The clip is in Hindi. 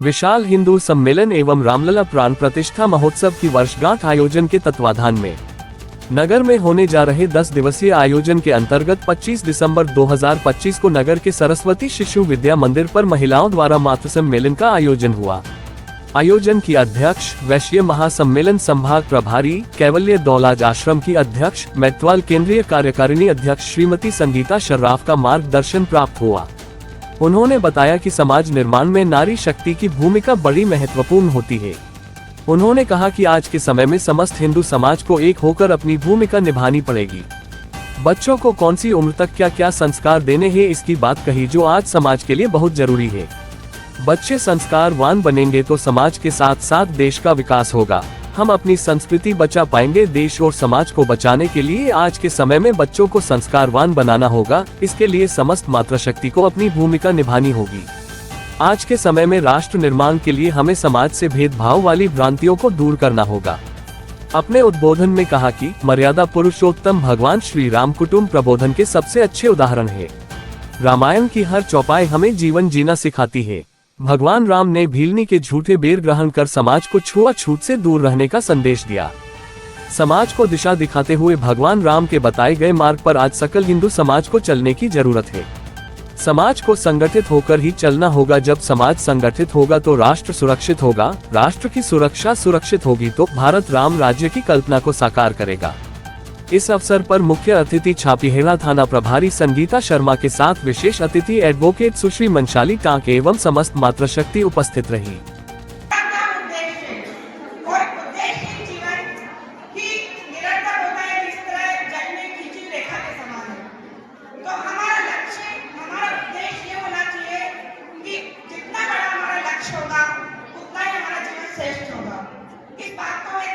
विशाल हिंदू सम्मेलन एवं रामलला प्राण प्रतिष्ठा महोत्सव की वर्षगांठ आयोजन के तत्वाधान में नगर में होने जा रहे 10 दिवसीय आयोजन के अंतर्गत 25 दिसंबर 2025 को नगर के सरस्वती शिशु विद्या मंदिर पर महिलाओं द्वारा मातृ सम्मेलन का आयोजन हुआ। आयोजन की अध्यक्ष वैश्य महासम्मेलन संभाग प्रभारी कैवल्य दौलाज आश्रम की अध्यक्ष मैतवाल केंद्रीय कार्यकारिणी अध्यक्ष श्रीमती संगीता शर्राफ का मार्गदर्शन प्राप्त हुआ। उन्होंने बताया कि समाज निर्माण में नारी शक्ति की भूमिका बड़ी महत्वपूर्ण होती है। उन्होंने कहा कि आज के समय में समस्त हिंदू समाज को एक होकर अपनी भूमिका निभानी पड़ेगी। बच्चों को कौन सी उम्र तक क्या क्या संस्कार देने हैं इसकी बात कही, जो आज समाज के लिए बहुत जरूरी है। बच्चे संस्कारवान बनेंगे तो समाज के साथ साथ देश का विकास होगा। हम अपनी संस्कृति बचा पाएंगे। देश और समाज को बचाने के लिए आज के समय में बच्चों को संस्कारवान बनाना होगा। इसके लिए समस्त मातृशक्ति को अपनी भूमिका निभानी होगी। आज के समय में राष्ट्र निर्माण के लिए हमें समाज से भेदभाव वाली भ्रांतियों को दूर करना होगा। अपने उद्बोधन में कहा कि मर्यादा पुरुषोत्तम भगवान श्री राम कुटुंब प्रबोधन के सबसे अच्छे उदाहरण है। रामायण की हर चौपाई हमें जीवन जीना सिखाती है। भगवान राम ने भीलनी के झूठे बेर ग्रहण कर समाज को छुआछूत से दूर रहने का संदेश दिया। समाज को दिशा दिखाते हुए भगवान राम के बताए गए मार्ग पर आज सकल हिंदू समाज को चलने की जरूरत है। समाज को संगठित होकर ही चलना होगा। जब समाज संगठित होगा तो राष्ट्र सुरक्षित होगा। राष्ट्र की सुरक्षा सुरक्षित होगी तो भारत राम राज्य की कल्पना को साकार करेगा। इस अवसर पर मुख्य अतिथि छापीहेड़ा थाना प्रभारी संगीता शर्मा के साथ विशेष अतिथि एडवोकेट सुश्री मंशाली टांक एवं समस्त मातृशक्ति उपस्थित रही। इस बात को